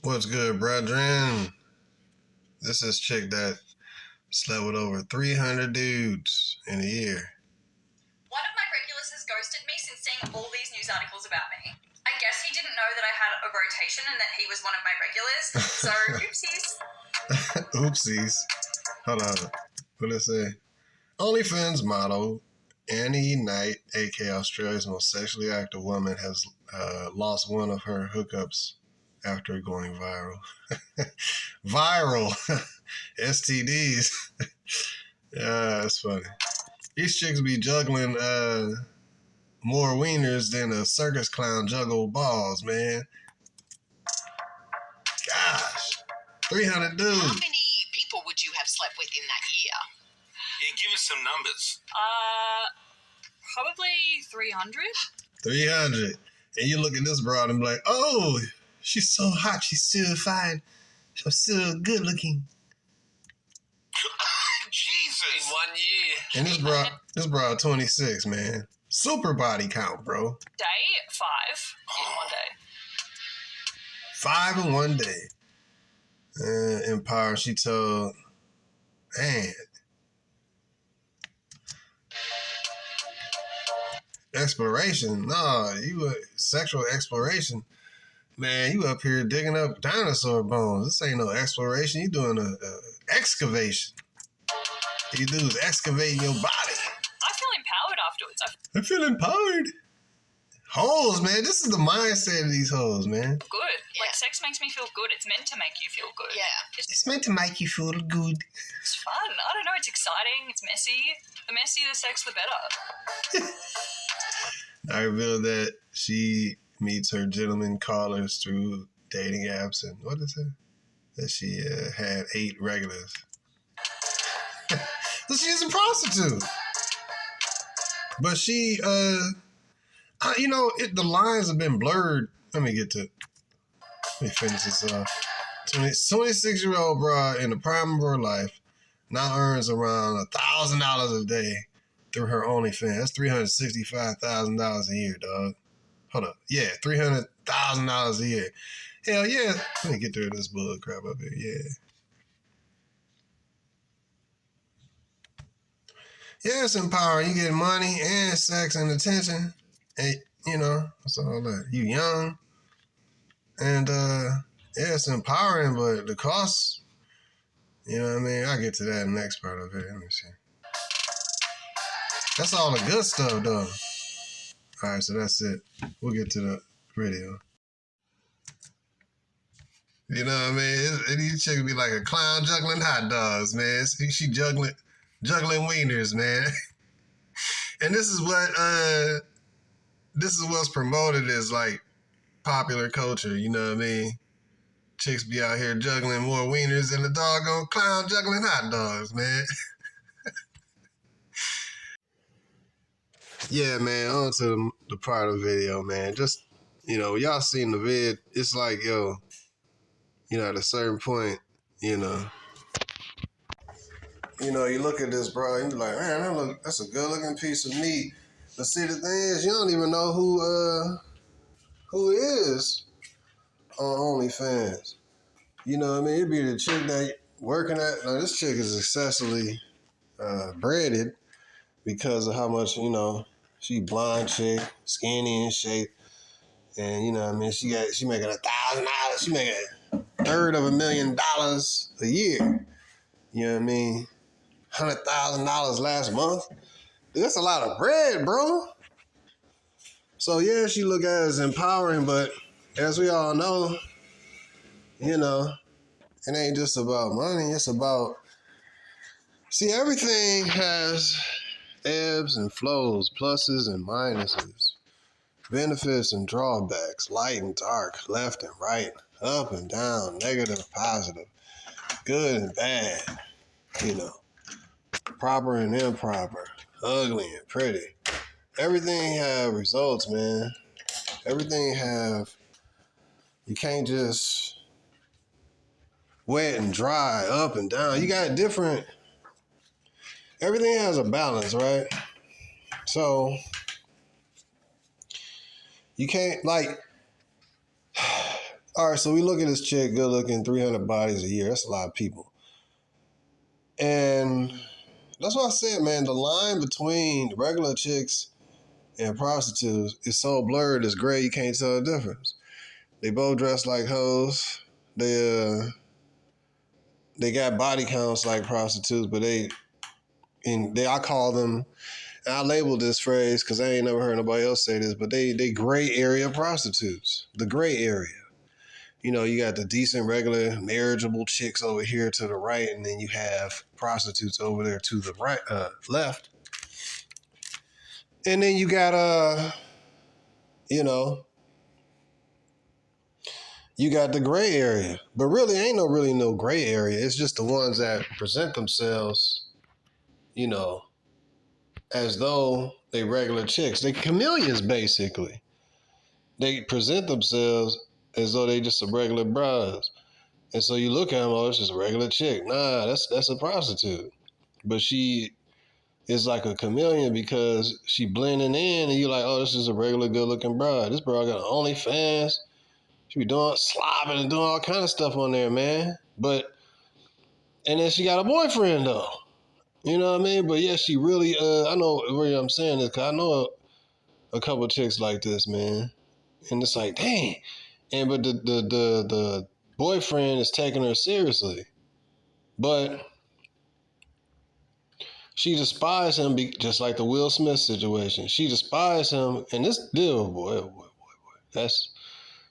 What's good, brethren? This is chick that slept with over 300 dudes in a year. One of my regulars has ghosted me since seeing all these news articles about me. I guess he didn't know that I had a rotation and that he was one of my regulars, so oopsies. Oopsies. Hold on. What did it say? OnlyFans model Annie Knight, aka Australia's most sexually active woman, has lost one of her hookups after going viral. Viral. STDs. Yeah, that's funny. These chicks be juggling more wieners than a circus clown juggle balls, man. Gosh. 300 dudes. How many people would you have slept with in that year? Yeah, give us some numbers. Probably 300. 300. And you look at this broad and be like, oh, she's so hot. She's still fine. She's still good looking. Jesus! In 1 year. And this broad 26, man. Super body count, bro. Day 5 in 1 day. 5 in 1 day. Empire, she told, man. Exploration? No, sexual exploration. Man, you up here digging up dinosaur bones. This ain't no exploration. You doing a excavation. You do is excavating your body. I feel empowered afterwards. I feel empowered. Hoes, man. This is the mindset of these hoes, man. Good. Yeah. Like, sex makes me feel good. It's meant to make you feel good. Yeah. It's meant to make you feel good. It's fun. I don't know. It's exciting. It's messy. The messier the sex, the better. I revealed that she meets her gentleman callers through dating apps, and what is it? That she had 8 regulars. So she's a prostitute. But she, the lines have been blurred. Let me finish this off. 26-year-old broad in the prime of her life now earns around $1,000 a day through her OnlyFans. That's $365,000 a year, dog. Hold up. Yeah, $300,000 a year. Hell yeah. Let me get through this bull crap up here. Yeah. Yeah, it's empowering. You get money and sex and attention. And, that's all that. You young. And, yeah, it's empowering, but the costs, you know what I mean? I'll get to that in the next part of it. Let me see. That's all the good stuff, though. All right, so that's it. We'll get to the video. You know what I mean? These chicks be like a clown juggling hot dogs, man. She juggling wieners, man. And this is what's promoted as like popular culture. You know what I mean? Chicks be out here juggling more wieners than the doggone clown juggling hot dogs, man. Yeah, man, on to the part of the video, man. Just, y'all seen the vid. It's like, at a certain point, you look at this, bro, and you're like, man, that's a good-looking piece of meat. But see, the thing is, you don't even know who is on OnlyFans. You know what I mean? It'd be the chick that working at, now this chick is excessively breaded because of how much, she blonde chick, skinny in shape. And, you know what I mean? She making $1,000. She making $350,000 a year. You know what I mean? $100,000 last month. That's a lot of bread, bro. So, yeah, she look at it as empowering, but as we all know, it ain't just about money. It's about, everything has ebbs and flows, pluses and minuses, benefits and drawbacks, light and dark, left and right, up and down, negative, positive, good and bad, proper and improper, ugly and pretty. Everything have results, man. You can't just wet and dry, up and down. You got everything has a balance, right? So you can't All right, so we look at this chick, good looking, 300 bodies a year. That's a lot of people. And that's what I said, man. The line between regular chicks and prostitutes is so blurred, it's gray, you can't tell the difference. They both dress like hoes. They got body counts like prostitutes, but I call them, and I labeled this phrase because I ain't never heard nobody else say this, but they gray area prostitutes. The gray area. You know, you got the decent, regular, marriageable chicks over here to the right, and then you have prostitutes over there to the right, left. And then you got you know, you got the gray area. But really ain't really no gray area. It's just the ones that present themselves, you know, as though they regular chicks. They chameleons, basically. They present themselves as though they just a regular bros. And so you look at them, oh, it's just a regular chick. Nah, that's a prostitute. But she is like a chameleon because she blending in, and you're like, oh, this is a regular good-looking broad. This broad got OnlyFans. She be doing slobbing and doing all kind of stuff on there, man. And then she got a boyfriend, though. You know what I mean? But yeah, she really, I know where I'm saying this, because I know a couple of chicks like this, man. And it's like, dang. But the boyfriend is taking her seriously. But she despised him just like the Will Smith situation. She despised him, and this deal, boy.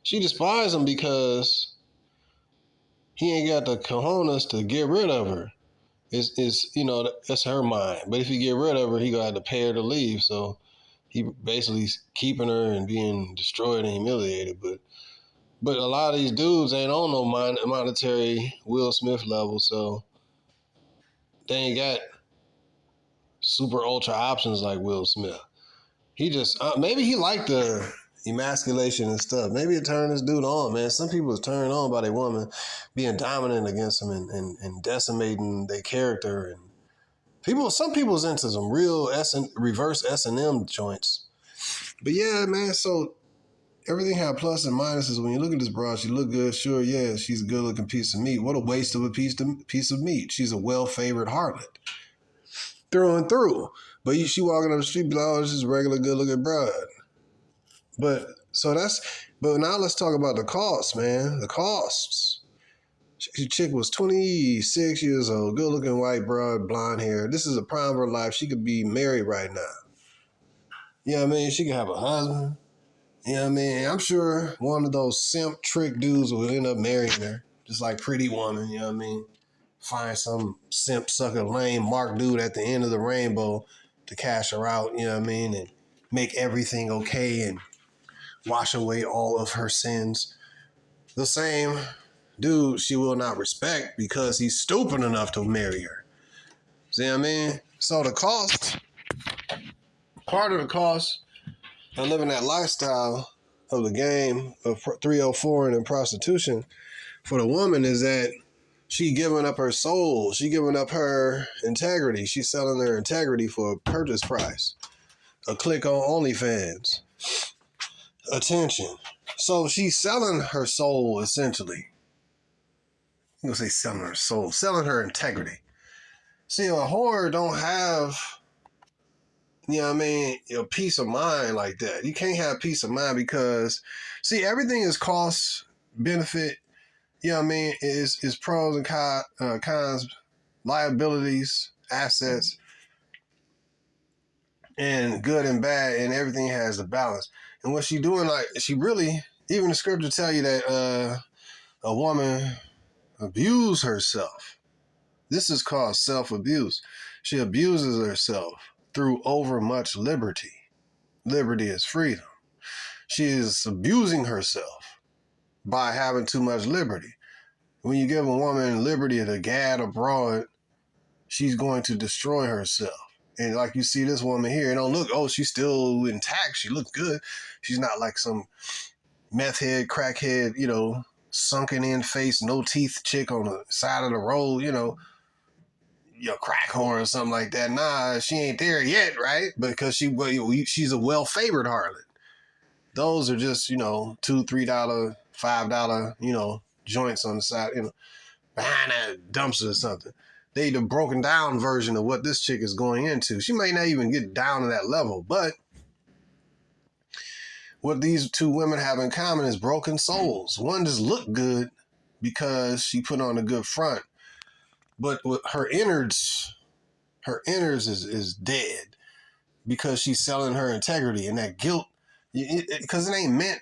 She despised him because he ain't got the cojones to get rid of her. It's you know, that's her mind. But if he get rid of her, he gonna have to pay her to leave. So he basically keeping her and being destroyed and humiliated. But a lot of these dudes ain't on no monetary Will Smith level, so they ain't got super ultra options like Will Smith. He just maybe he liked the emasculation and stuff. Maybe it turned this dude on, man. Some people is turned on by their woman being dominant against them and decimating their character. And some people's into some real reverse S&M joints. But yeah, man. So everything had plus and minuses. When you look at this broad, she look good. Sure, yeah, she's a good looking piece of meat. What a waste of a piece of meat. She's a well favored harlot through and through. But she walking up the street, be like, oh, this is a regular good looking broad. But now let's talk about the costs, man. The costs. She chick was 26 years old, good looking white broad, blonde hair. This is a prime of her life. She could be married right now. You know what I mean? She could have a husband. You know what I mean? I'm sure one of those simp trick dudes will end up marrying her. Just like Pretty Woman, you know what I mean? Find some simp sucker lame Mark dude at the end of the rainbow to cash her out, you know what I mean? And make everything okay and wash away all of her sins. The same dude she will not respect because he's stupid enough to marry her. See what I mean? So part of the cost of living that lifestyle of the game of 304 and in prostitution for the woman is that she giving up her soul. She giving up her integrity. She's selling her integrity for a purchase price. A click on OnlyFans. Attention. So she's selling her soul, essentially. I'm going to say selling her soul. Selling her integrity. See, a whore don't have, you know what I mean, peace of mind like that. You can't have peace of mind because, see, everything is cost, benefit, you know what I mean, is pros and cons, liabilities, assets, and good and bad, and everything has a balance. And what she doing, like, she really, even the scripture tell you that a woman abuse herself. This is called self-abuse. She abuses herself through overmuch liberty. Liberty is freedom. She is abusing herself by having too much liberty. When you give a woman liberty to gad abroad, she's going to destroy herself. And like you see this woman here, it don't look, oh, she's still intact. She looks good. She's not like some meth head, crackhead, sunken in face, no teeth chick on the side of the road, crack whore or something like that. Nah, she ain't there yet, right? Because she's a well-favored harlot. Those are just, $2, $3, $5, joints on the side, behind that dumpster or something. They the broken down version of what this chick is going into. She may not even get down to that level, but what these two women have in common is broken souls. One just looked good because she put on a good front, but with her innards is dead because she's selling her integrity, and that guilt, because it ain't meant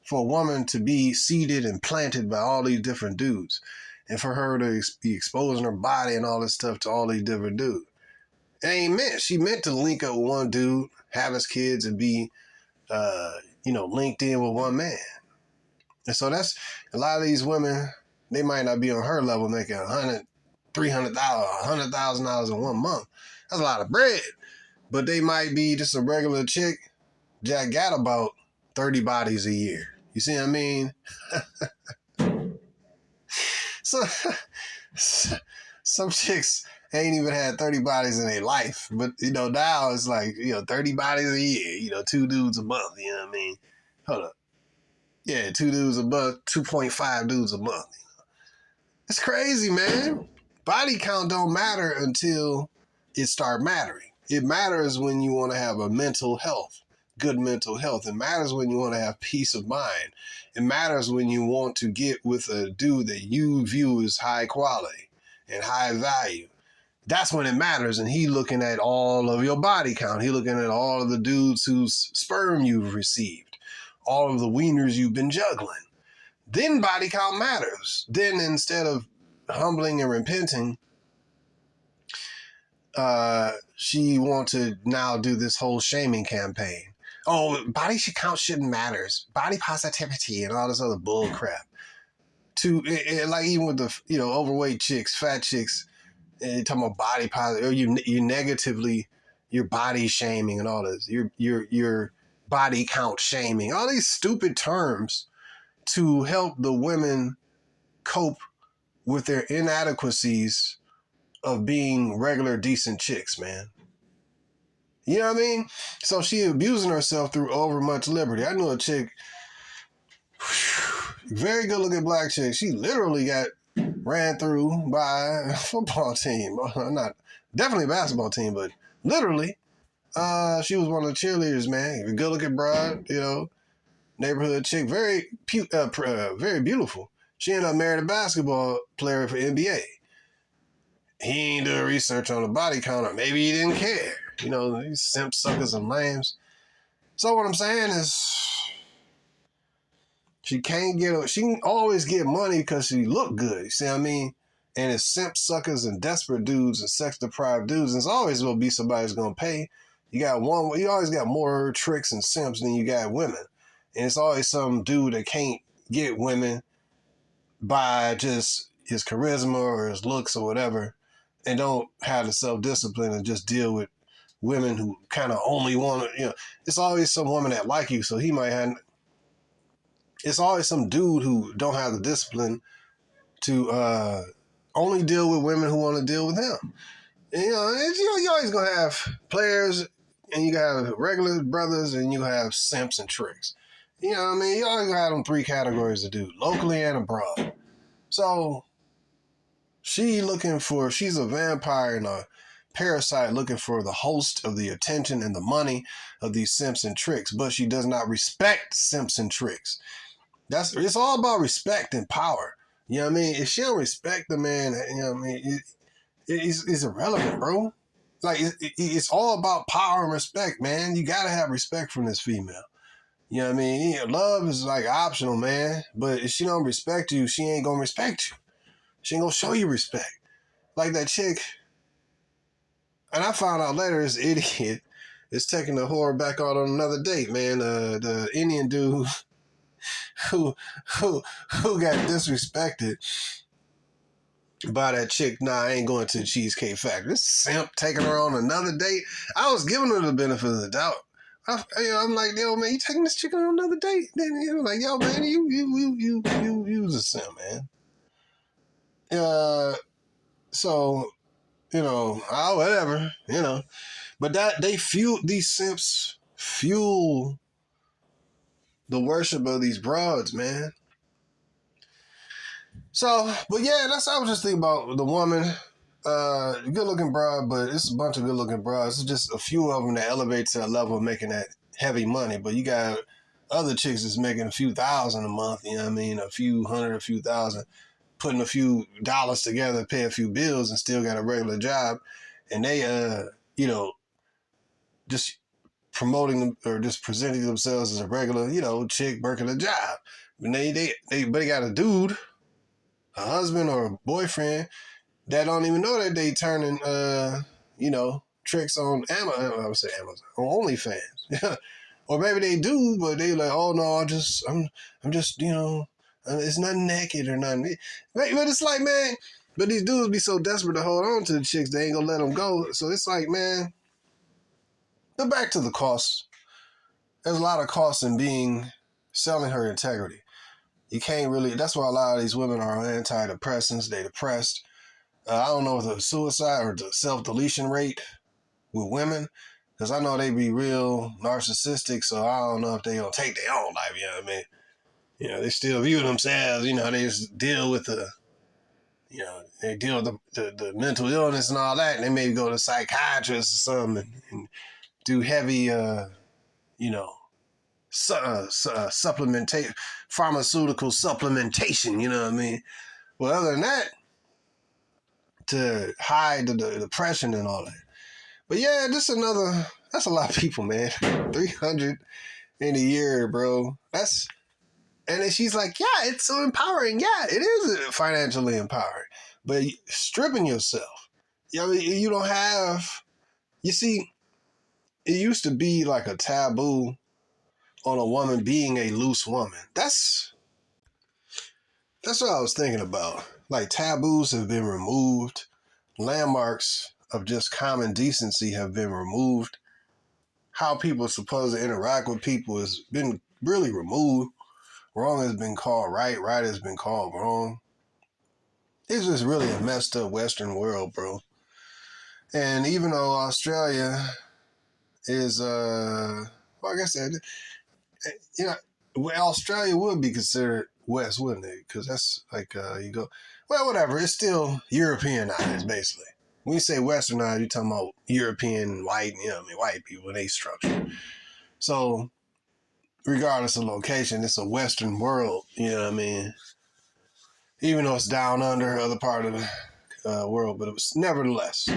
for a woman to be seeded and planted by all these different dudes, and for her to be exposing her body and all this stuff to all these different dudes. It ain't meant. She meant to link up with one dude, have his kids, and be, linked in with one man. And so that's a lot of these women. They might not be on her level, making $100,000, $300,000, $100,000 in 1 month. That's a lot of bread. But they might be just a regular chick that got about 30 bodies a year. You see what I mean? So some chicks ain't even had 30 bodies in their life. But, now it's like, 30 bodies a year, 2 dudes a month, you know what I mean? Hold up. Yeah, 2 dudes a month, 2.5 dudes a month. It's crazy, man. Body count don't matter until it start mattering. It matters when you want to have a mental health, good mental health. It matters when you want to have peace of mind. It matters when you want to get with a dude that you view as high quality and high value. That's when it matters. And he looking at all of your body count. He looking at all of the dudes whose sperm you've received, all of the wieners you've been juggling. Then body count matters. Then instead of humbling and repenting, she wants to now do this whole shaming campaign. Oh, body count shouldn't matter. Body positivity and all this other bull crap. Like even with the overweight chicks, fat chicks, and talking about body positive, or you negatively, your body shaming and all this, your body count shaming, all these stupid terms to help the women cope with their inadequacies of being regular decent chicks, man. You know what I mean? So she abusing herself through over much liberty. I knew a chick, very good looking black chick. She literally got ran through by a football team. Not definitely a basketball team, but literally. She was one of the cheerleaders, man. Good looking broad, neighborhood chick, very beautiful. She ended up marrying a basketball player for NBA. He ain't doing research on the body count, or maybe he didn't care. These simp suckers and lambs. So what I'm saying is, she can always get money because she look good. You see what I mean? And it's simp suckers and desperate dudes and sex deprived dudes. And it's always going to be somebody who's going to pay. You always got more tricks and simps than you got women. And it's always some dude that can't get women by just his charisma or his looks or whatever, and don't have the self-discipline and just deal with women who kind of only want to, it's always some woman that like you, so he might have, it's always some dude who don't have the discipline to only deal with women who want to deal with him. And, you always going to have players, and you have regular brothers, and you have simps and tricks. You know what I mean? You always have them 3 categories of dude, locally and abroad. So she's a vampire and a parasite looking for the host of the attention and the money of these simps and tricks, but she does not respect simps and tricks. It's all about respect and power. You know what I mean? If she don't respect the man, you know what I mean? It's irrelevant, bro. Like, it's all about power and respect, man. You got to have respect from this female. You know what I mean? Love is like optional, man. But if she don't respect you, she ain't going to respect you. She ain't going to show you respect. Like that chick. And I found out later this idiot is taking the whore back out on another date, man. The Indian dude who got disrespected by that chick. Nah, I ain't going to the Cheesecake Factory. This simp taking her on another date. I was giving her the benefit of the doubt. I'm like, yo, man, you taking this chick on another date? Then he was like, yo, man, you was a simp, man. So, whatever, But these simps fuel the worship of these broads, man. So, but yeah, I was just thinking about the woman, good looking broad, but it's a bunch of good looking broads. It's just a few of them that elevate to a level of making that heavy money. But you got other chicks that's making a few thousand a month, you know what I mean? A few hundred, a few thousand, putting a few dollars together, pay a few bills and still got a regular job. And they, just promoting them or just presenting themselves as a regular, chick working a job. And they got a dude, a husband or a boyfriend that don't even know that they turning, tricks on Amazon. I would say Amazon on OnlyFans. Or maybe they do, but they like, oh no, I'm just, it's not naked or nothing. But it's like, man, but these dudes be so desperate to hold on to the chicks, they ain't gonna let them go. So it's like, man, but back to the costs. There's a lot of costs in selling her integrity. You can't really, that's why a lot of these women are on antidepressants, they depressed. I don't know if the suicide or the self-deletion rate with women, because I know they be real narcissistic, so I don't know if they gonna take their own life, you know what I mean? They still view themselves, they just deal with they deal with the mental illness and all that, and they maybe go to a psychiatrist or something and do heavy, pharmaceutical supplementation, you know what I mean? Well, other than that, to hide the depression and all that. But yeah, that's a lot of people, man. 300 in a year, bro. And then she's like, yeah, it's so empowering. Yeah, it is financially empowering. But stripping yourself, you don't have, you see, it used to be like a taboo on a woman being a loose woman. That's what I was thinking about. Like taboos have been removed. Landmarks of just common decency have been removed. How people are supposed to interact with people has been really removed. Wrong has been called right. Right has been called wrong. It's just really a messed up Western world, bro. And even though Australia is, well, I guess that, Australia would be considered West, wouldn't it? Because that's like, you go, well, whatever. It's still Europeanized, basically. When you say Westernized, you're talking about European, white, white people, they structure. So, regardless of location, it's a Western world, you know what I mean? Even though it's down under other part of the world, but it was nevertheless.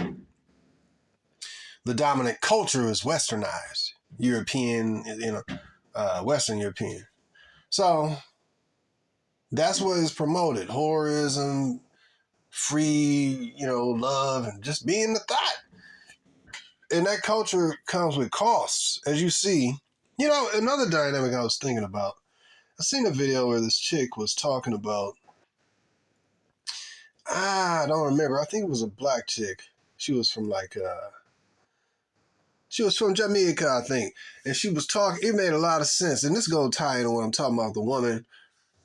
The dominant culture is Westernized, European, Western European. So, that's what is promoted. Whorism, free, love, and just being the thought. And that culture comes with costs, as you see. Another dynamic I was thinking about, I seen a video where this chick was talking about, I don't remember, I think it was a black chick. She was from she was from Jamaica, I think. And she was talking, it made a lot of sense. And this goes tie into what I'm talking about, the woman,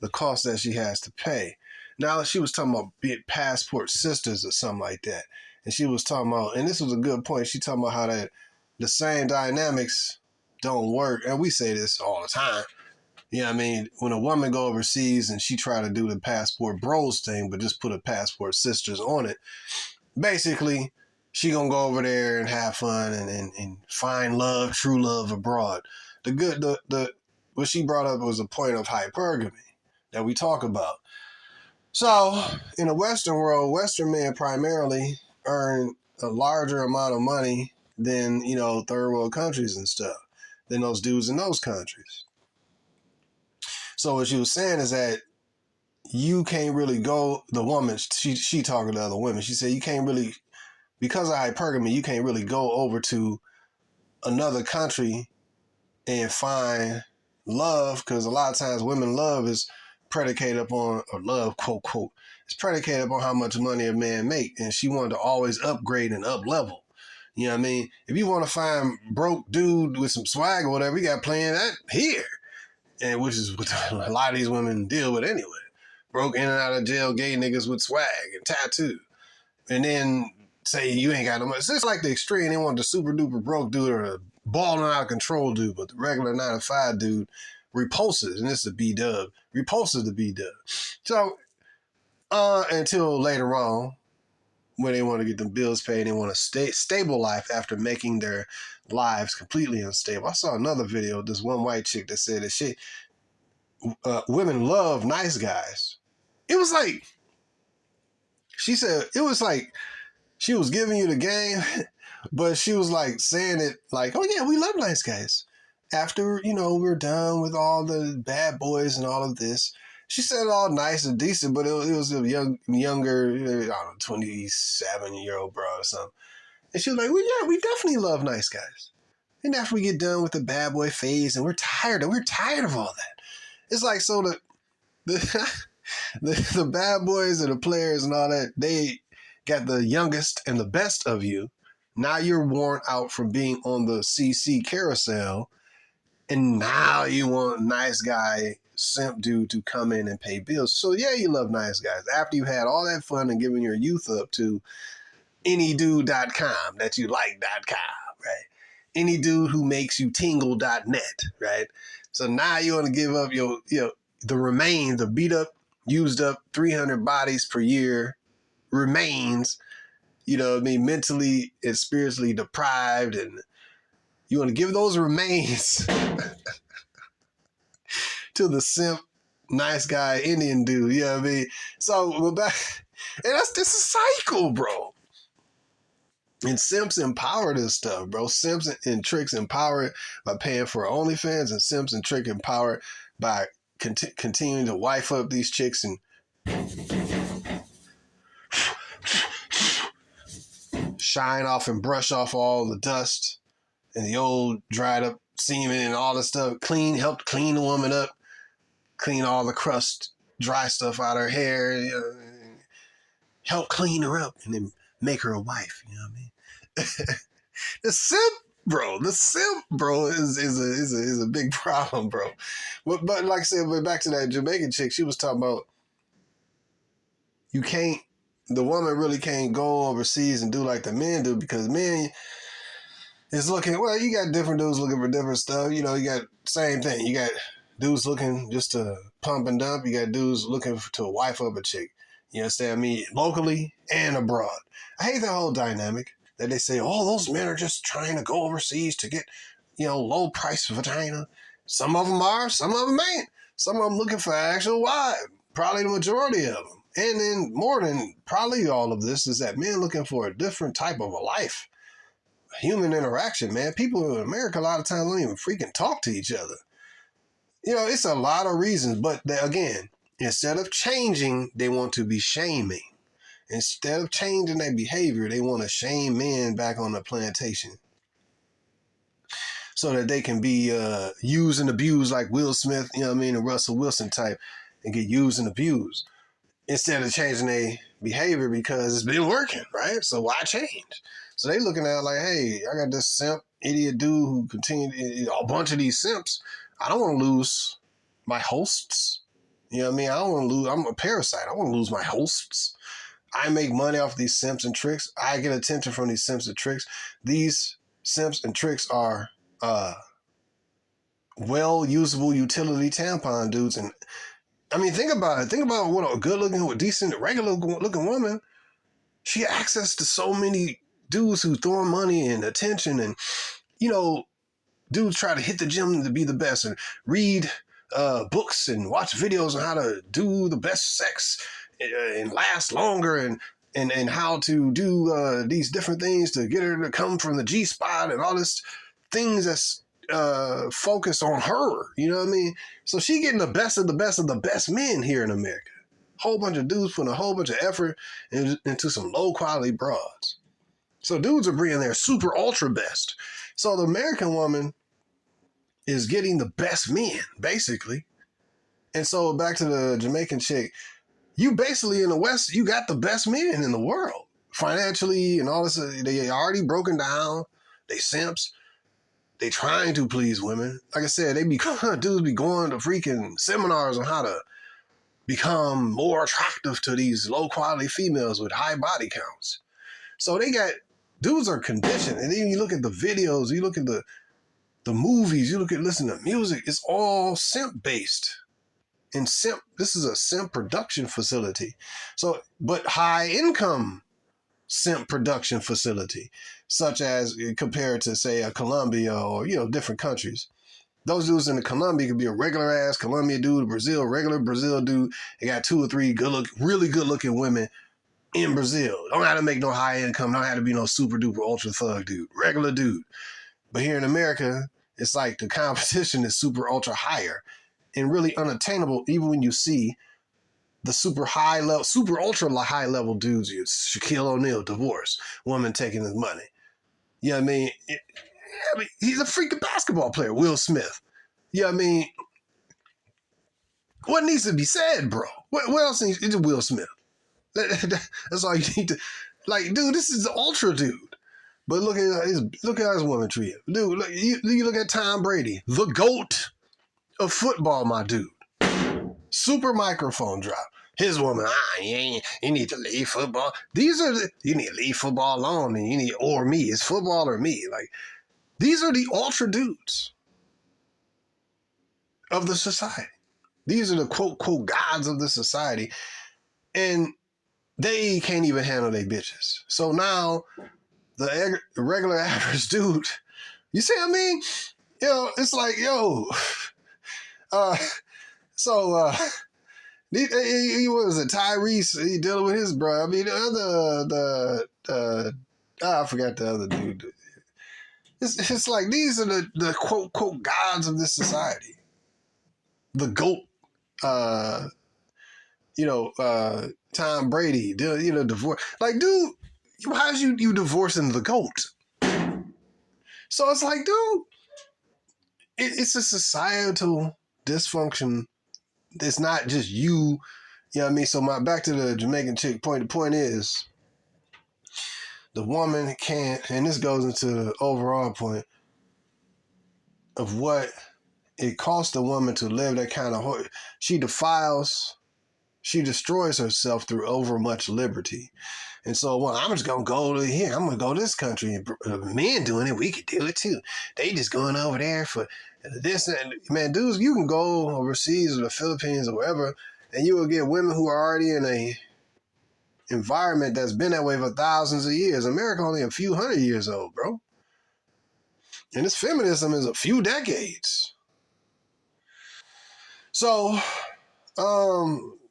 the cost that she has to pay. Now she was talking about passport sisters or something like that. And she was talking about, and this was a good point, she talking about how that the same dynamics don't work. And we say this all the time. You know what I mean? When a woman go overseas and she try to do the passport bros thing, but just put a passport sisters on it, basically, she gonna go over there and have fun and find love, true love abroad. What she brought up was a point of hypergamy that we talk about. So, in the Western world, Western men primarily earn a larger amount of money than, third world countries and stuff, than those dudes in those countries. So what she was saying is that you can't really go, the woman, she talking to other women, she said you can't really, because of hypergamy, you can't really go over to another country and find love, because a lot of times women love is predicated upon, or love, quote, quote, it's predicated upon how much money a man make, and she wanted to always upgrade and up level. You know what I mean? If you want to find broke dude with some swag or whatever, you got plenty of that here. And which is what a lot of these women deal with anyway. Broke in and out of jail gay niggas with swag and tattoo. And then say you ain't got no money. It's just like the extreme. They want the super duper broke dude or a balling out of control dude, but the regular 9 to 5 dude repulses, and this is the B-dub, repulses the B-dub. So, until later on, when they want to get them bills paid, they want a stable life after making their lives completely unstable. I saw another video of this one white chick that said that women love nice guys. It was like, she said, it was like she was giving you the game, but she was like saying it like, oh yeah, we love nice guys. After, we're done with all the bad boys and all of this. She said it all nice and decent, but it was a younger, I don't know, 27-year-old bro or something. And she was like, well, yeah, we definitely love nice guys. And after we get done with the bad boy phase, and we're tired of all that. It's like, so the bad boys and the players and all that, they got the youngest and the best of you. Now you're worn out from being on the CC carousel, and now you want a nice guy, simp dude to come in and pay bills. So yeah, you love nice guys. After you had all that fun and giving your youth up to anydude.com, that you like.com, right? Any dude who makes you tingle.net, right? So now you want to give up the remains, the beat up, used up 300 bodies per year remains, mentally and spiritually deprived, and you want to give those remains to the simp, nice guy, Indian dude, you know what I mean? So we're back, and this is a cycle, bro. And simps empower this stuff, bro. Simps and tricks empower it by paying for OnlyFans, and simps and trick empower it by continuing to wife up these chicks and shine off and brush off all the dust and the old dried up semen and all the stuff. Help clean the woman up, clean all the crust, dry stuff out of her hair, help clean her up, and then make her a wife. You know what I mean? The simp, bro, is a big problem, bro. But like I said, but back to that Jamaican chick, she was talking about the woman really can't go overseas and do like the men do, because men is looking, well, you got different dudes looking for different stuff. You got same thing. You got dudes looking just to pump and dump. You got dudes looking to wife up a chick. You understand me? Locally and abroad. I hate that whole dynamic that they say, oh, those men are just trying to go overseas to get, low price vagina. Some of them are, some of them ain't. Some of them looking for actual wife. Probably the majority of them. And then more than probably all of this is that men looking for a different type of a life. Human interaction, man. People in America a lot of times don't even freaking talk to each other. It's a lot of reasons, but again, instead of changing, they want to be shaming. Instead of changing their behavior, they want to shame men back on the plantation so that they can be used and abused like Will Smith, and Russell Wilson type, and get used and abused instead of changing their behavior because it's been working, right? So why change? So they looking at it like, hey, I got this simp, idiot dude who continued, a bunch of these simps. I don't want to lose my hosts. You know what I mean? I don't want to lose, I'm a parasite. I want to lose my hosts. I make money off these simps and tricks. I get attention from these simps and tricks. These simps and tricks are well-usable utility tampon dudes. And I mean, think about it. Think about what a good-looking, decent, regular-looking woman. She has access to so many dudes who throw money and attention, and dudes try to hit the gym to be the best and read books and watch videos on how to do the best sex and last longer, and how to do these different things to get her to come from the G-spot and all this things that's focused on her. You know what I mean? So she getting the best of the best of the best men here in America. Whole bunch of dudes putting a whole bunch of effort into some low quality broads. So dudes are bringing their super ultra best. So the American woman is getting the best men, basically. And so back to the Jamaican chick, you basically in the West, you got the best men in the world. Financially and all this, they already broken down. They simps. They trying to please women. Like I said, dudes be going to freaking seminars on how to become more attractive to these low quality females with high body counts. So dudes are conditioned. And then you look at the videos, you look at the The movies, listen to music, it's all simp based. And this is a simp production facility. So, but high income simp production facility, such as compared to say a Colombia or, different countries. Those dudes in the Colombia could be a regular ass Colombia dude, regular Brazil dude. They got 2 or 3 really good looking women in Brazil. Don't have to make no high income. Don't have to be no super duper ultra thug dude. Regular dude. But here in America, it's like the competition is super ultra higher and really unattainable. Even when you see the super ultra high level dudes, it's Shaquille O'Neal, divorce, woman taking his money. You know what I mean? He's a freaking basketball player, Will Smith. You know what I mean? What needs to be said, bro? What else needs? It's Will Smith. That's all you need to. Like, dude, this is the ultra dude. But look at how his woman treat him. Dude, you look at Tom Brady, the GOAT of football, my dude. Super microphone drop. His woman, you need to leave football. You need to leave football alone, and or me. It's football or me. Like, these are the ultra dudes of the society. These are the quote gods of the society, and they can't even handle their bitches. So now the regular average dude, you see what I mean? It's like, he was a Tyrese. He dealing with his bro. I mean, I forgot the other dude. It's like these are the quote gods of this society. The GOAT, Tom Brady, divorce. Like, dude, how's you divorcing the GOAT? So it's like, dude, it's a societal dysfunction. It's not just you. You know what I mean? So back to the Jamaican chick point. The point is, the woman can't, and this goes into the overall point of what it costs a woman to live that kind of. She destroys herself through overmuch liberty. And so, I'm just going to go to here. I'm going to go to this country. And men doing it, we could do it too. They just going over there for this. And man, dudes, you can go overseas or the Philippines or wherever, and you will get women who are already in a environment that's been that way for thousands of years. America only a few hundred years old, bro. And this feminism is a few decades. So,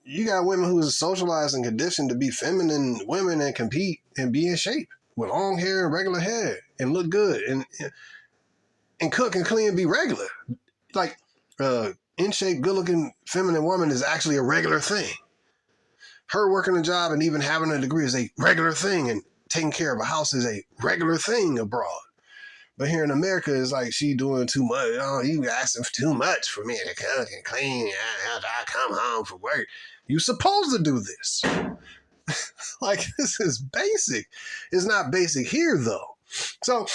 you got women who is socialized and conditioned to be feminine women and compete and be in shape with long hair and regular hair and look good and cook and clean and be regular. Like, in shape, good looking feminine woman is actually a regular thing. Her working a job and even having a degree is a regular thing, and taking care of a house is a regular thing abroad. But here in America, it's like she doing too much. Oh, you asking for too much for me to cook and clean after I come home from work. You supposed to do this. Like, this is basic. It's not basic here, though. So,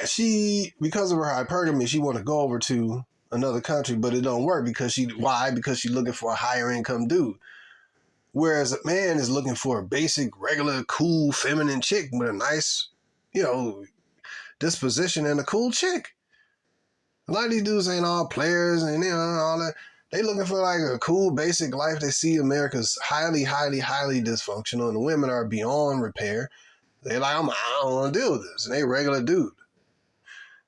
she, because of her hypergamy, she want to go over to another country, but it don't work because Because she's looking for a higher income dude. Whereas a man is looking for a basic, regular, cool, feminine chick with a nice, disposition and a cool chick. A lot of these dudes ain't all players and, all that. They looking for like a cool, basic life. They see America's highly, highly, highly dysfunctional, and the women are beyond repair. They like, I don't want to deal with this. And they regular dude.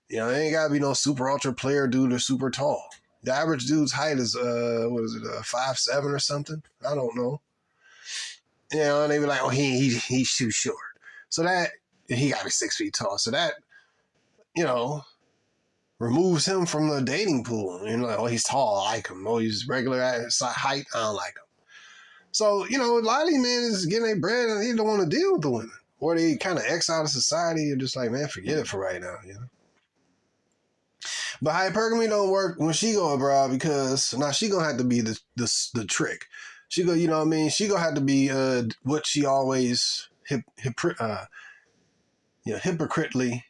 They ain't got to be no super ultra player dude or super tall. The average dude's height is, 5'7" or something? I don't know. And they be like, oh, he's too short. So that, he got to be 6 feet tall. So that, removes him from the dating pool. Like, oh, he's tall, I like him. Oh, he's regular height, I don't like him. So, a lot of these men is getting their bread and they don't want to deal with the women. Or they kind of X out of society and just like, man, forget it for right now, But hypergamy don't work when she go abroad because now she gonna have to be the trick. She go, she gonna have to be what she always hypocritically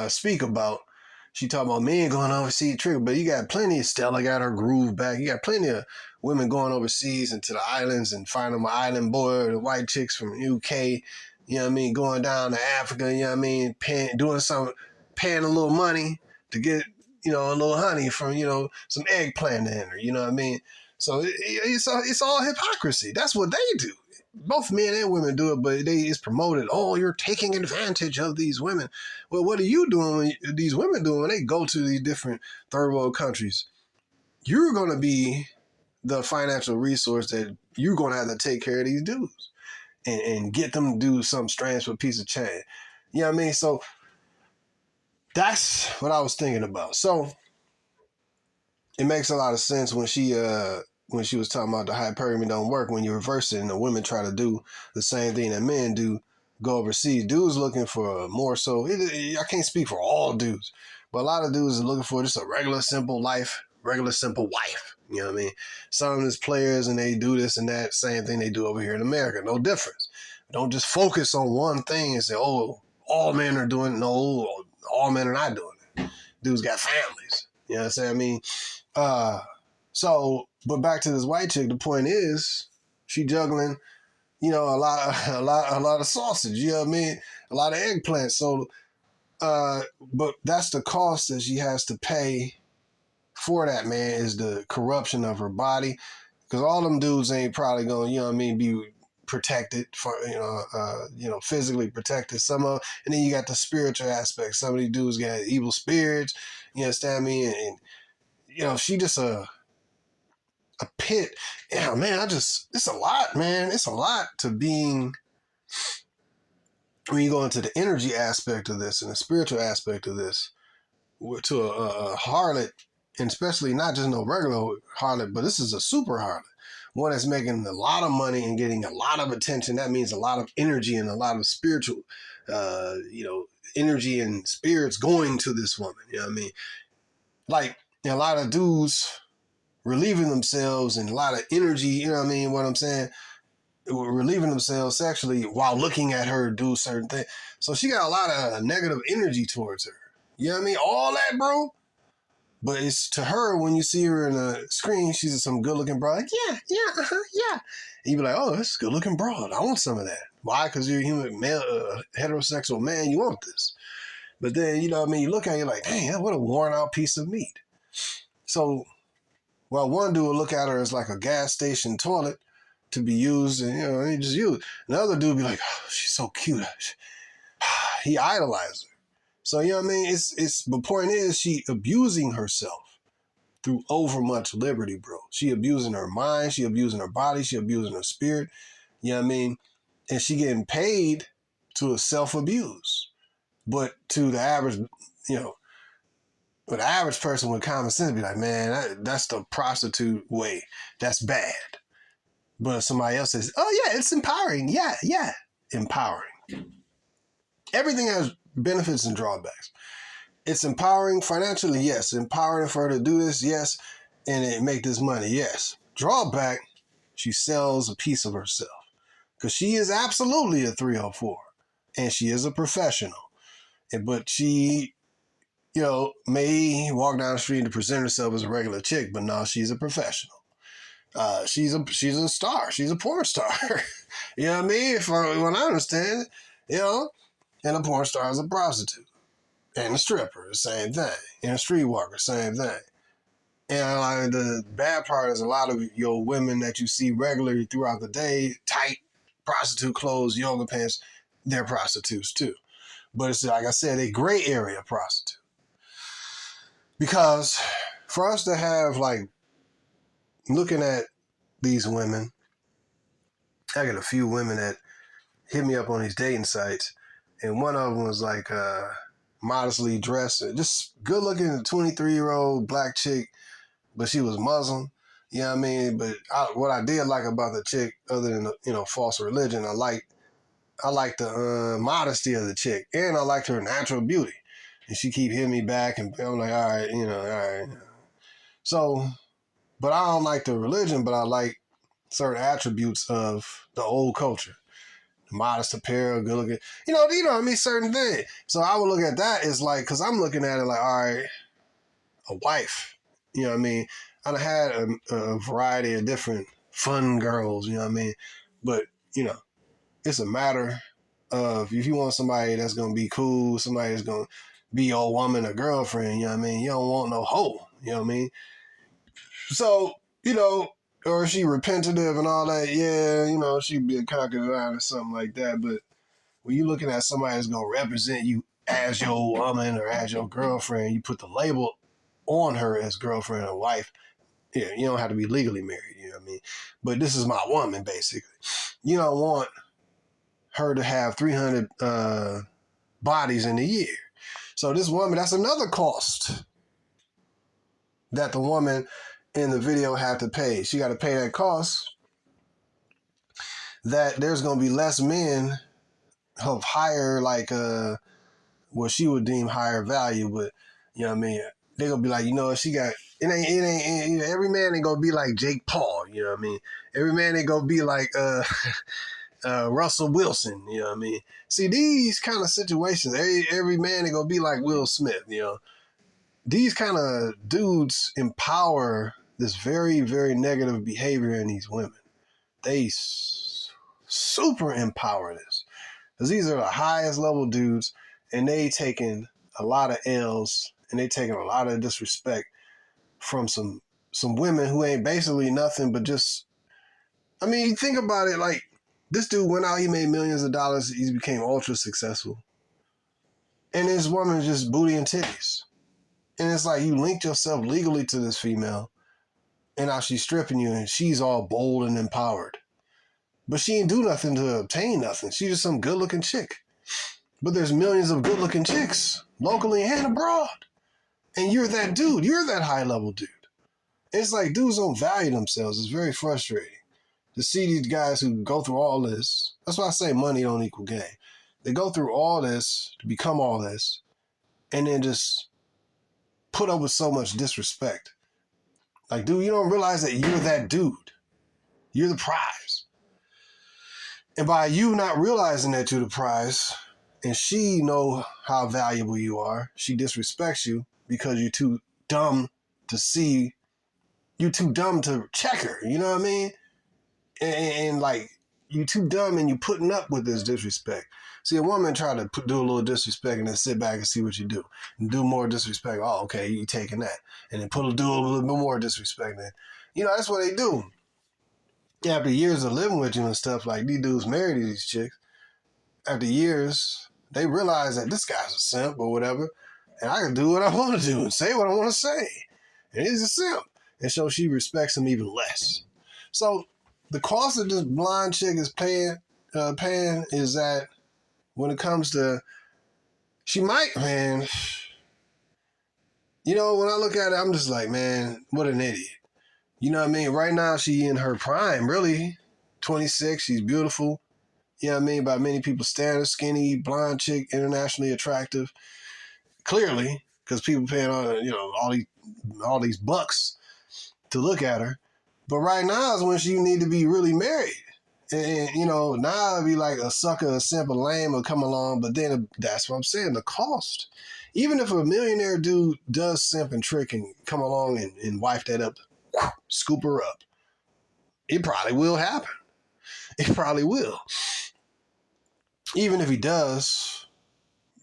speak about. She talking about men going overseas trick, but you got plenty of Stella got her groove back. You got plenty of women going overseas into the islands and finding my island boy or the white chicks from UK you know what I mean, going down to Africa, you know what I mean, paying a little money to get, you know, a little honey from, you know, some eggplant in her, you know what I mean? So it's all hypocrisy. That's what they do. Both men and women do it, but it's promoted. Oh, you're taking advantage of these women. Well, what are you doing? These women doing when they go to these different third world countries? You're going to be the financial resource that you're going to have to take care of these dudes and get them to do some strange for a piece of change. You know what I mean? So that's what I was thinking about. So it makes a lot of sense when she was talking about the hypergamy don't work when you reverse it and the women try to do the same thing that men do, go overseas. Dudes looking for more so. I can't speak for all dudes, but a lot of dudes are looking for just a regular simple life, regular simple wife. You know what I mean? Some of them is players and they do this and that same thing they do over here in America. No difference. Don't just focus on one thing and say, oh, all men are doing it. No, all men are not doing it. Dudes got families. You know what I'm saying? I mean, but back to this white chick, the point is she juggling, you know, a lot of sausage, you know what I mean? A lot of eggplants. So, but that's the cost that she has to pay for that, man, is the corruption of her body. Because all them dudes ain't probably going, you know what I mean, be protected for, physically protected. And then you got the spiritual aspect. Some of these dudes got evil spirits, you understand me? And you know, she just a pit. Yeah, man, it's a lot, man. It's a lot to being, when you go into the energy aspect of this and the spiritual aspect of this, to a harlot, and especially not just no regular harlot, but this is a super harlot. One that's making a lot of money and getting a lot of attention. That means a lot of energy and a lot of spiritual, energy and spirits going to this woman. You know what I mean? Like, a lot of dudes relieving themselves and a lot of energy, you know what I mean? What I'm saying? Relieving themselves sexually while looking at her do certain things. So she got a lot of negative energy towards her. You know what I mean? All that, bro. But it's to her, when you see her in the screen, she's some good looking broad. Like, yeah, yeah. And you be like, oh, that's a good looking broad. I want some of that. Why? Because you're a human male, heterosexual man. You want this. But then, you know what I mean? You look at it like, dang, what a worn out piece of meat. So, well, one dude will look at her as like a gas station toilet to be used, and, you know, he just use it. Another dude be like, oh, she's so cute. He idolizes her. So, you know what I mean? The point is, she abusing herself through over much liberty, bro. She abusing her mind, she abusing her body, she abusing her spirit. You know what I mean? And she getting paid to self-abuse. But to the average, you know, the average person with common sense be like, man, that's the prostitute way. That's bad. But somebody else says, oh yeah, it's empowering. Yeah, empowering. Everything has benefits and drawbacks. It's empowering financially, yes. Empowering for her to do this, yes. And it make this money, yes. Drawback, she sells a piece of herself. Because she is absolutely a 304. And she is a professional. But she, you know, may walk down the street and present herself as a regular chick, but no, she's a professional. She's a star. She's a porn star. You know what I mean? When I understand it, you know, and a porn star is a prostitute. And a stripper, the same thing. And a streetwalker, same thing. And like, the bad part is a lot of your women that you see regularly throughout the day, tight prostitute clothes, yoga pants, they're prostitutes too. But it's, like I said, a gray area prostitute. Because for us to have, like, looking at these women, I got a few women that hit me up on these dating sites, and one of them was like modestly dressed, just good looking 23-year-old black chick, but she was Muslim. You know what I mean? But what I did like about the chick, other than the, you know, false religion, I liked the modesty of the chick, and I liked her natural beauty. And she keep hitting me back, and I'm like, all right, all right. So, but I don't like the religion, but I like certain attributes of the old culture. Modest apparel, good looking, you know what I mean, certain thing. So I would look at that as like, because I'm looking at it like, all right, a wife, you know what I mean? I had a variety of different fun girls, you know what I mean? But, you know, it's a matter of if you want somebody that's gonna be cool, somebody that's gonna be your woman or girlfriend, you know what I mean? You don't want no hoe, you know what I mean? So, or is she repentative and all that? Yeah, she'd be a concubine or something like that. But when you're looking at somebody that's gonna represent you as your woman or as your girlfriend, you put the label on her as girlfriend or wife. Yeah, you don't have to be legally married, you know what I mean? But this is my woman, basically. You don't want her to have 300 bodies in a year. So this woman, that's another cost that the woman in the video had to pay. She got to pay that cost that there's going to be less men of higher, like, what she would deem higher value, but, you know what I mean? They're going to be like, she got, every man ain't going to be like Jake Paul, you know what I mean? Every man ain't going to be like, Russell Wilson, you know what I mean? See, these kind of situations, every man ain't gonna be like Will Smith, These kind of dudes empower this very, very negative behavior in these women. They super empower this. Because these are the highest level dudes, and they taking a lot of L's, and they taking a lot of disrespect from some women who ain't basically nothing but just, I mean, you think about it, like, this dude went out, he made millions of dollars, he became ultra successful. And this woman is just booty and titties. And it's like you linked yourself legally to this female, and now she's stripping you, and she's all bold and empowered. But she ain't do nothing to obtain nothing. She's just some good-looking chick. But there's millions of good-looking chicks, locally and abroad. And you're that dude. You're that high-level dude. And it's like dudes don't value themselves. It's very frustrating to see these guys who go through all this. That's why I say money don't equal game. They go through all this to become all this, and then just put up with so much disrespect. Like, dude, you don't realize that you're that dude. You're the prize. And by you not realizing that you're the prize, and she know how valuable you are, she disrespects you because you're too dumb to see, you're too dumb to check her, you know what I mean? And like, you too dumb and you putting up with this disrespect. See, a woman try to do a little disrespect and then sit back and see what you do. And do more disrespect. Oh, okay, you taking that. And then do a little bit more disrespect. And, that's what they do. After years of living with you and stuff, like these dudes married to these chicks, after years, they realize that this guy's a simp or whatever, and I can do what I want to do and say what I want to say. And he's a simp. And so she respects him even less. So the cost that this blind chick is paying is that when it comes to, she might, man, when I look at it, I'm just like, man, what an idiot. You know what I mean? Right now, she in her prime, really. 26, she's beautiful. You know what I mean? By many people's standards, skinny, blonde chick, internationally attractive. Clearly, because people paying all these bucks to look at her. But right now is when she need to be really married. And now it'd be like a sucker, a simp, a lame will come along. But then that's what I'm saying, the cost. Even if a millionaire dude does simp and trick and come along and wife that up, scoop her up, it probably will happen. It probably will. Even if he does,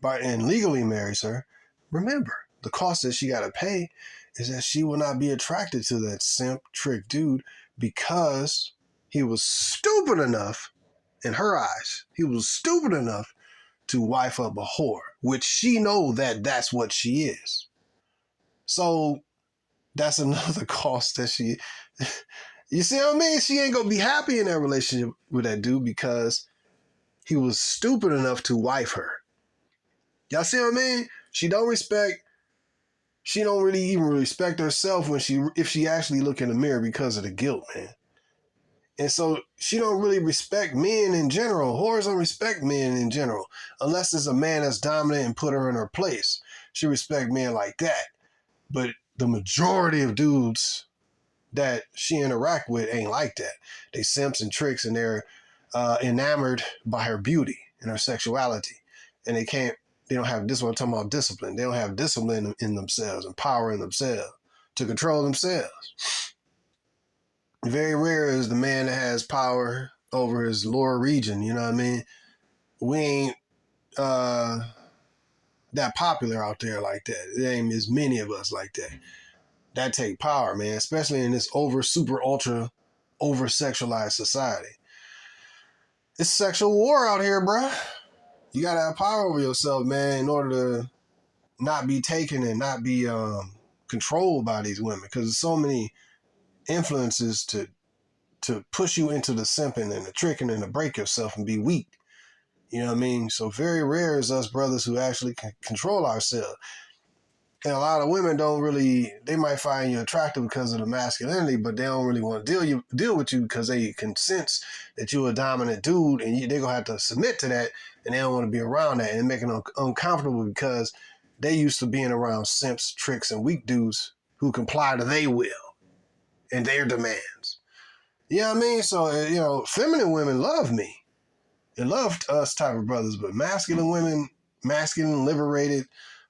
and legally marries her, remember, the cost that she got to pay is that she will not be attracted to that simp trick dude because he was stupid enough, in her eyes, he was stupid enough to wife up a whore, which she know that that's what she is. So that's another cost that she, you see what I mean? She ain't going to be happy in that relationship with that dude because he was stupid enough to wife her. Y'all see what I mean? She don't really even respect herself if she actually look in the mirror because of the guilt, man. And so she don't really respect men in general. Whores don't respect men in general. Unless it's a man that's dominant and put her in her place. She respect men like that. But the majority of dudes that she interact with ain't like that. They simps and tricks and they're enamored by her beauty and her sexuality. And they don't have this one. I'm talking about discipline. They don't have discipline in themselves and power in themselves to control themselves. Very rare is the man that has power over his lower region, you know what I mean? we ain't that popular out there like that. There ain't as many of us like that. That take power, man, especially in this super ultra over sexualized society. It's sexual war out here, bruh. You gotta have power over yourself, man, in order to not be taken and not be controlled by these women, because there's so many influences to push you into the simping and the tricking and to break yourself and be weak. You know what I mean? So very rare is us brothers who actually can control ourselves. And a lot of women don't really, they might find you attractive because of the masculinity, but they don't really want to deal with you because they can sense that you're a dominant dude, and they're going to have to submit to that, and they don't want to be around that, and make them uncomfortable because they used to being around simps, tricks, and weak dudes who comply to their will and their demands. You know what I mean? So, feminine women love me. They love us type of brothers, but masculine women, masculine, liberated,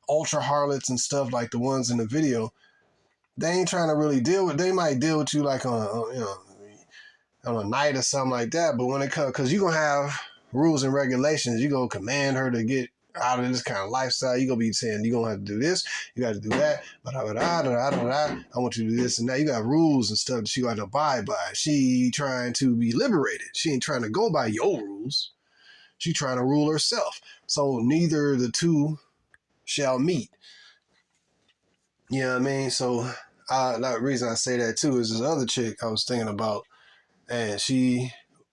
ultra harlots and stuff like the ones in the video, they ain't trying to really deal with. They might deal with you like on a night or something like that. But when it comes, because you're gonna have rules and regulations, you gonna command her to get out of this kind of lifestyle. You gonna be saying you gonna have to do this, you got to do that. I want you to do this and that. You got rules and stuff that she got to abide by. She trying to be liberated. She ain't trying to go by your rules. She trying to rule herself. So neither the two shall meet. You know what I mean? So the reason I say that too is this other chick I was thinking about, and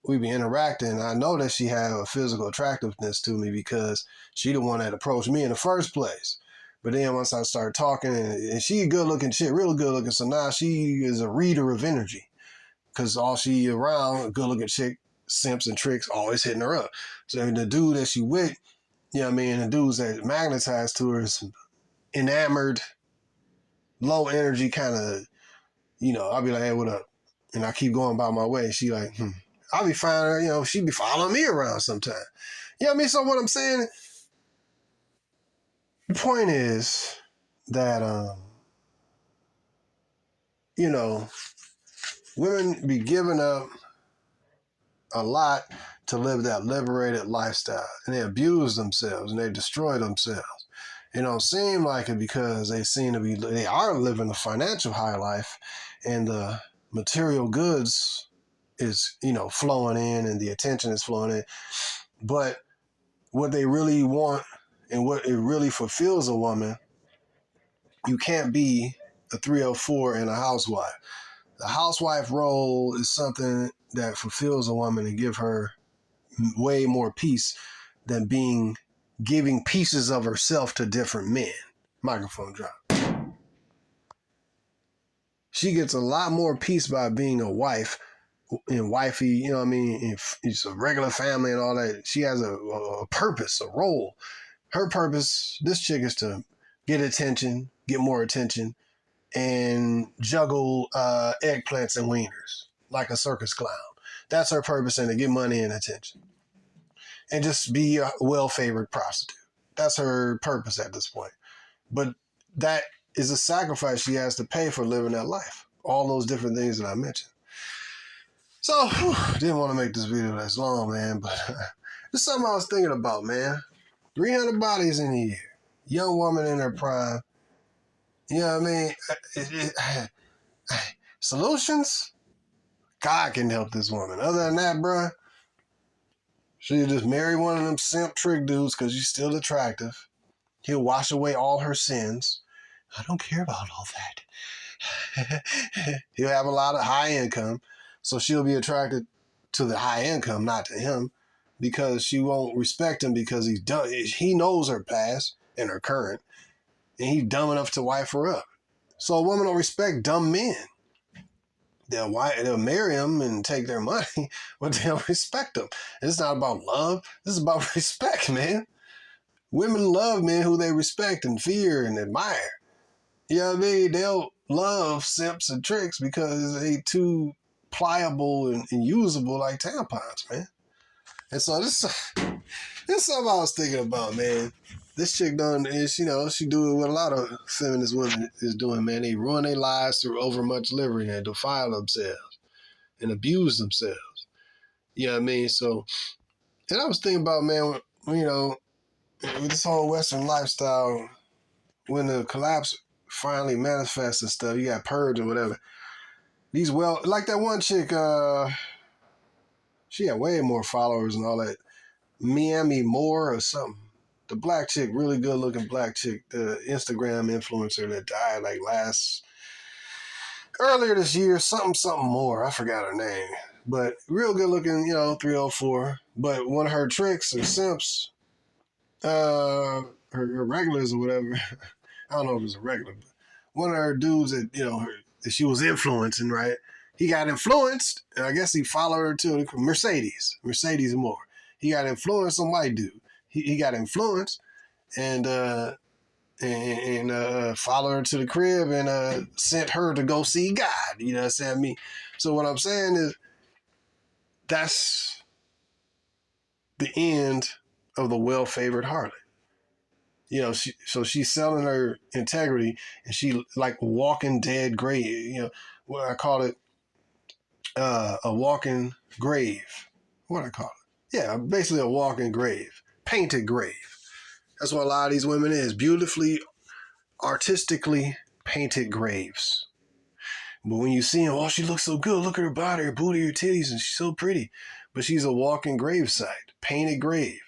we be interacting. I know that she had a physical attractiveness to me because she the one that approached me in the first place. But then once I started talking, and she a good looking chick, real good looking, so now she is a reader of energy, because all she around, a good looking chick, simps and tricks, always hitting her up. So the dude that she with, you know what I mean, the dudes that magnetized to her is enamored, low energy kind of, I'll be like, hey, what up? And I keep going about my way. She like, I'll be finding her, she be following me around sometime. You know what I mean? So what I'm saying, the point is that, women be giving up a lot to live that liberated lifestyle, and they abuse themselves and they destroy themselves. It don't seem like it because they are living a financial high life, and the material goods is, flowing in, and the attention is flowing in. But what they really want and what it really fulfills a woman, you can't be a 304 and a housewife. The housewife role is something that fulfills a woman and give her way more peace than giving pieces of herself to different men. Microphone drop. She gets a lot more peace by being a wife and wifey, you know what I mean? It's a regular family and all that. She has a purpose, a role. Her purpose, this chick, is to get attention, get more attention, and juggle eggplants and wieners like a circus clown. That's her purpose, and to get money and attention. And just be a well-favored prostitute. That's her purpose at this point. But that is a sacrifice she has to pay for living that life. All those different things that I mentioned. So, didn't want to make this video as long, man, but it's something I was thinking about, man. 300 bodies in a year. Young woman in her prime. You know what I mean? Solutions? God can help this woman. Other than that, bruh, she'll just marry one of them simp trick dudes because she's still attractive. He'll wash away all her sins. I don't care about all that. He'll have a lot of high income, so she'll be attracted to the high income, not to him, because she won't respect him because he knows her past and her current, and he's dumb enough to wife her up. So a woman don't respect dumb men. They'll marry them and take their money, but they don't respect them. It's not about love. This is about respect, man. Women love men who they respect and fear and admire. You know what I mean? They'll love simps and tricks because they too pliable and usable like tampons, man. And so this is something I was thinking about, man. This chick she do what a lot of feminist women is doing, man. They ruin their lives through overmuch living and defile themselves and abuse themselves. You know what I mean? So, and I was thinking about, man, you know, with this whole Western lifestyle, when the collapse finally manifests and stuff, you got purged or whatever. These like that one chick, she had way more followers and all that. Miami Moore or something. The black chick, really good looking black chick, the Instagram influencer that died like earlier this year, something more. I forgot her name. But real good looking, 304. But one of her tricks or simps, her regulars or whatever, I don't know if it was a regular, but one of her dudes that, that she was influencing, right? He got influenced, and I guess he followed her to Mercedes Moore. He got influenced, some white dude. He got influenced and followed her to the crib and sent her to go see God. You know what I'm saying? So what I'm saying is that's the end of the well-favored harlot. So she's selling her integrity, and she like walking dead grave. What I call it, a walking grave. What I call it? Yeah, basically a walking grave, painted grave. That's what a lot of these women is. Beautifully, artistically painted graves. But when you see them, oh, she looks so good. Look at her body, her booty, her titties, and she's so pretty. But she's a walking gravesite, painted grave.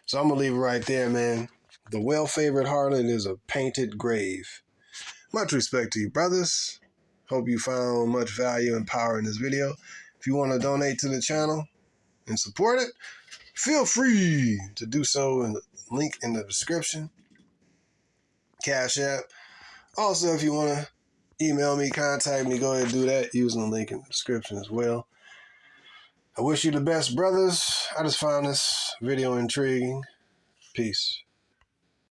So I'm going to leave it right there, man. The well-favored harlot is a painted grave. Much respect to you, brothers. Hope you found much value and power in this video. If you want to donate to the channel and support it, feel free to do so in the link in the description. CashApp. Also, if you want to email me, contact me, go ahead and do that using the link in the description as well. I wish you the best, brothers. I just found this video intriguing. Peace.